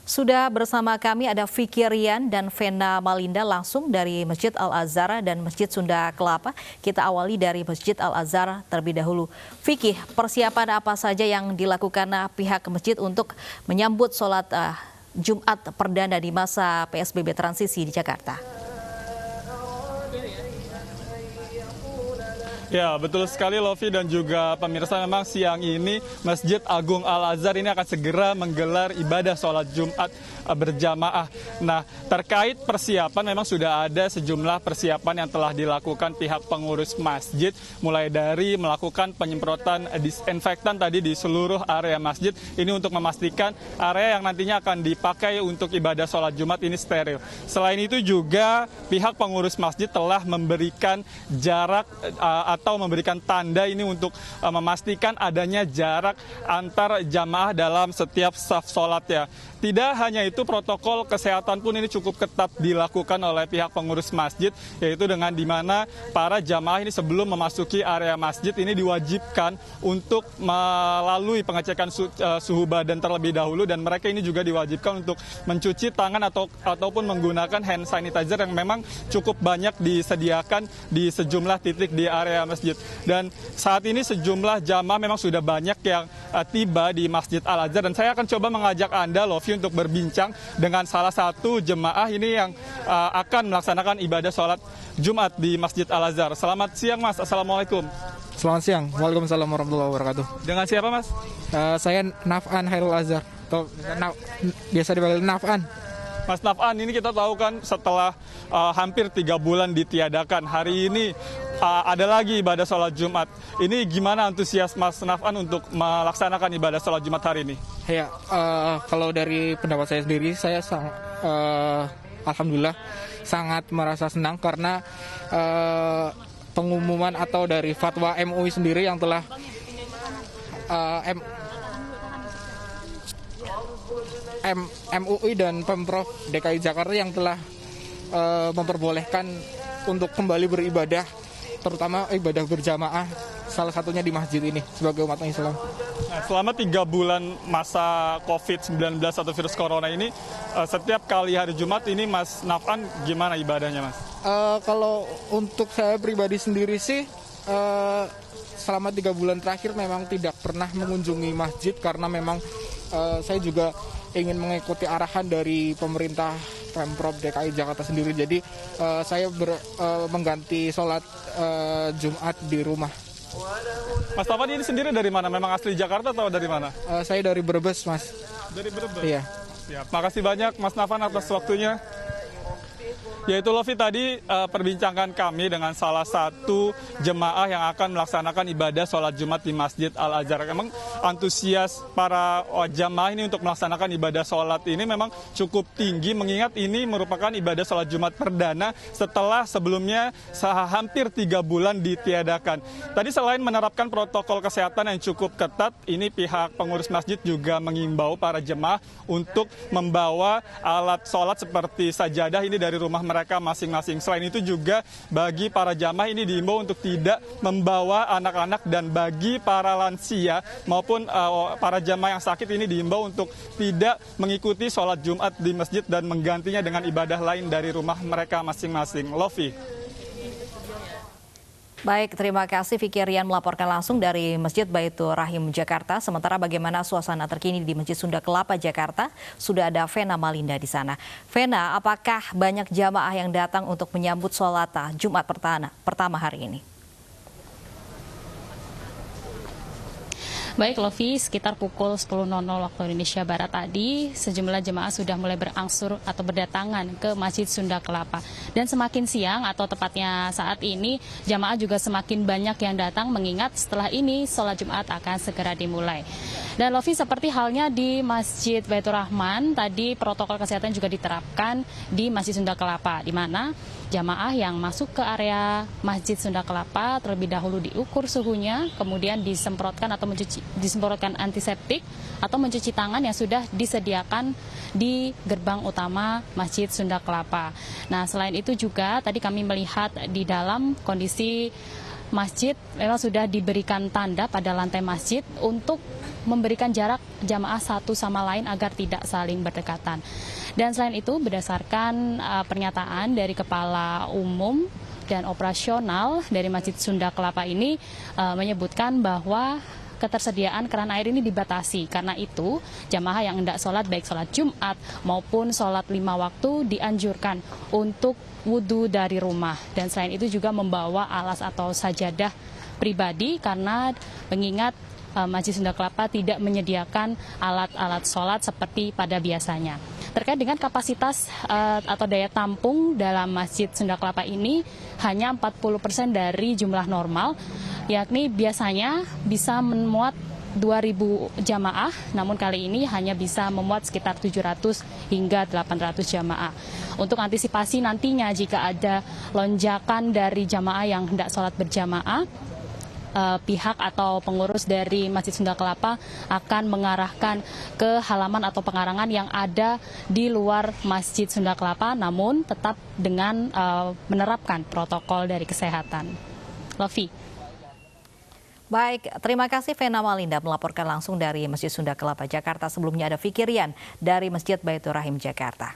Sudah bersama kami ada Vicky Rian dan Vena Malinda langsung dari Masjid Al-Azhar dan Masjid Sunda Kelapa. Kita awali dari Masjid Al-Azhar terlebih dahulu. Vicky, persiapan apa saja yang dilakukan pihak masjid untuk menyambut sholat Jumat perdana di masa PSBB transisi di Jakarta? Ya, betul sekali Lovi dan juga pemirsa, memang siang ini Masjid Agung Al-Azhar ini akan segera menggelar ibadah sholat Jumat berjamaah. Nah, terkait persiapan memang sudah ada sejumlah persiapan yang telah dilakukan pihak pengurus masjid, mulai dari melakukan penyemprotan disinfektan tadi di seluruh area masjid ini untuk memastikan area yang nantinya akan dipakai untuk ibadah sholat Jumat ini steril. Selain itu juga pihak pengurus masjid telah memberikan jarak atau memberikan tanda ini untuk memastikan adanya jarak antar jamaah dalam setiap saf sholat ya. Tidak hanya itu, protokol kesehatan pun ini cukup ketat dilakukan oleh pihak pengurus masjid, yaitu dengan di mana para jamaah ini sebelum memasuki area masjid ini diwajibkan untuk melalui pengecekan suhu badan terlebih dahulu, dan mereka ini juga diwajibkan untuk mencuci tangan ataupun menggunakan hand sanitizer yang memang cukup banyak disediakan di sejumlah titik di area masjid. Dan saat ini sejumlah jamaah memang sudah banyak yang tiba di Masjid Al-Azhar, dan saya akan coba mengajak Anda, Lovi, untuk berbincang dengan salah satu jemaah ini yang akan melaksanakan ibadah sholat Jumat di Masjid Al-Azhar. Selamat siang Mas, Assalamualaikum. Selamat siang, Waalaikumsalam warahmatullahi wabarakatuh. Dengan siapa Mas? Saya Naf'an Khairul Azhar, atau biasa dipanggil Naf'an. Mas Naf'an, ini kita tahu kan setelah hampir 3 bulan ditiadakan, hari ini ada lagi ibadah sholat Jumat. Ini gimana antusias Mas Naf'an untuk melaksanakan ibadah sholat Jumat hari ini? Ya, kalau dari pendapat saya sendiri, saya alhamdulillah sangat merasa senang karena pengumuman atau dari fatwa MUI sendiri yang telah MUI dan Pemprov DKI Jakarta yang telah memperbolehkan untuk kembali beribadah, terutama ibadah berjamaah, salah satunya di masjid ini sebagai umat Islam. Nah, selama 3 bulan masa COVID-19 atau virus corona ini, setiap kali hari Jumat ini Mas Naf'an gimana ibadahnya Mas? Kalau untuk saya pribadi sendiri sih, selama 3 bulan terakhir memang tidak pernah mengunjungi masjid karena memang saya juga ingin mengikuti arahan dari pemerintah Pemprov DKI Jakarta sendiri. Jadi saya mengganti sholat Jumat di rumah. Mas Naf'an ini sendiri dari mana? Memang asli Jakarta atau dari mana? Saya dari Brebes, Mas. Dari Brebes? Iya. Siap. Makasih banyak Mas Naf'an atas waktunya. Yaitu Lovi tadi perbincangan kami dengan salah satu jemaah yang akan melaksanakan ibadah sholat Jumat di Masjid Al-Azhar. Memang antusias para jemaah ini untuk melaksanakan ibadah sholat ini memang cukup tinggi, mengingat ini merupakan ibadah sholat Jumat perdana setelah sebelumnya hampir 3 bulan ditiadakan. Tadi selain menerapkan protokol kesehatan yang cukup ketat, ini pihak pengurus masjid juga mengimbau para jemaah untuk membawa alat sholat seperti sajadah ini dari rumah mereka masing-masing. Selain itu juga bagi para jamaah ini diimbau untuk tidak membawa anak-anak, dan bagi para lansia maupun para jamaah yang sakit ini diimbau untuk tidak mengikuti sholat Jumat di masjid dan menggantinya dengan ibadah lain dari rumah mereka masing-masing. Lovi. Baik, terima kasih Vicky Rian melaporkan langsung dari Masjid Baitur Rahim Jakarta. Sementara bagaimana suasana terkini di Masjid Sunda Kelapa Jakarta, sudah ada Vena Malinda di sana. Vena, apakah banyak jamaah yang datang untuk menyambut sholat Jumat pertama hari ini? Baik Lovi, sekitar pukul 10.00 waktu Indonesia Barat tadi, sejumlah jemaah sudah mulai berangsur atau berdatangan ke Masjid Sunda Kelapa. Dan semakin siang atau tepatnya saat ini, jemaah juga semakin banyak yang datang mengingat setelah ini sholat Jumat akan segera dimulai. Dan Lovi, seperti halnya di Masjid Baitur Rahman, tadi protokol kesehatan juga diterapkan di Masjid Sunda Kelapa, di mana jamaah yang masuk ke area Masjid Sunda Kelapa terlebih dahulu diukur suhunya, kemudian disemprotkan antiseptik atau mencuci tangan yang sudah disediakan di gerbang utama Masjid Sunda Kelapa. Nah, selain itu juga tadi kami melihat di dalam kondisi masjid memang sudah diberikan tanda pada lantai masjid untuk memberikan jarak jamaah satu sama lain agar tidak saling berdekatan. Dan selain itu, berdasarkan pernyataan dari Kepala Umum dan Operasional dari Masjid Sunda Kelapa ini menyebutkan bahwa ketersediaan keran air ini dibatasi. Karena itu, jamaah yang hendak sholat baik sholat Jumat maupun sholat 5 waktu dianjurkan untuk wudhu dari rumah. Dan selain itu juga membawa alas atau sajadah pribadi karena mengingat Masjid Sunda Kelapa tidak menyediakan alat-alat sholat seperti pada biasanya. Terkait dengan kapasitas atau daya tampung dalam Masjid Sunda Kelapa ini hanya 40% dari jumlah normal, yakni biasanya bisa memuat 2.000 jamaah, namun kali ini hanya bisa memuat sekitar 700 hingga 800 jamaah. Untuk antisipasi nantinya jika ada lonjakan dari jamaah yang hendak sholat berjamaah, pihak atau pengurus dari Masjid Sunda Kelapa akan mengarahkan ke halaman atau pengarangan yang ada di luar Masjid Sunda Kelapa, namun tetap dengan menerapkan protokol dari kesehatan. Lofi. Baik, terima kasih Vena Malinda melaporkan langsung dari Masjid Sunda Kelapa, Jakarta. Sebelumnya ada Fikirian dari Masjid Baitur Rahim, Jakarta.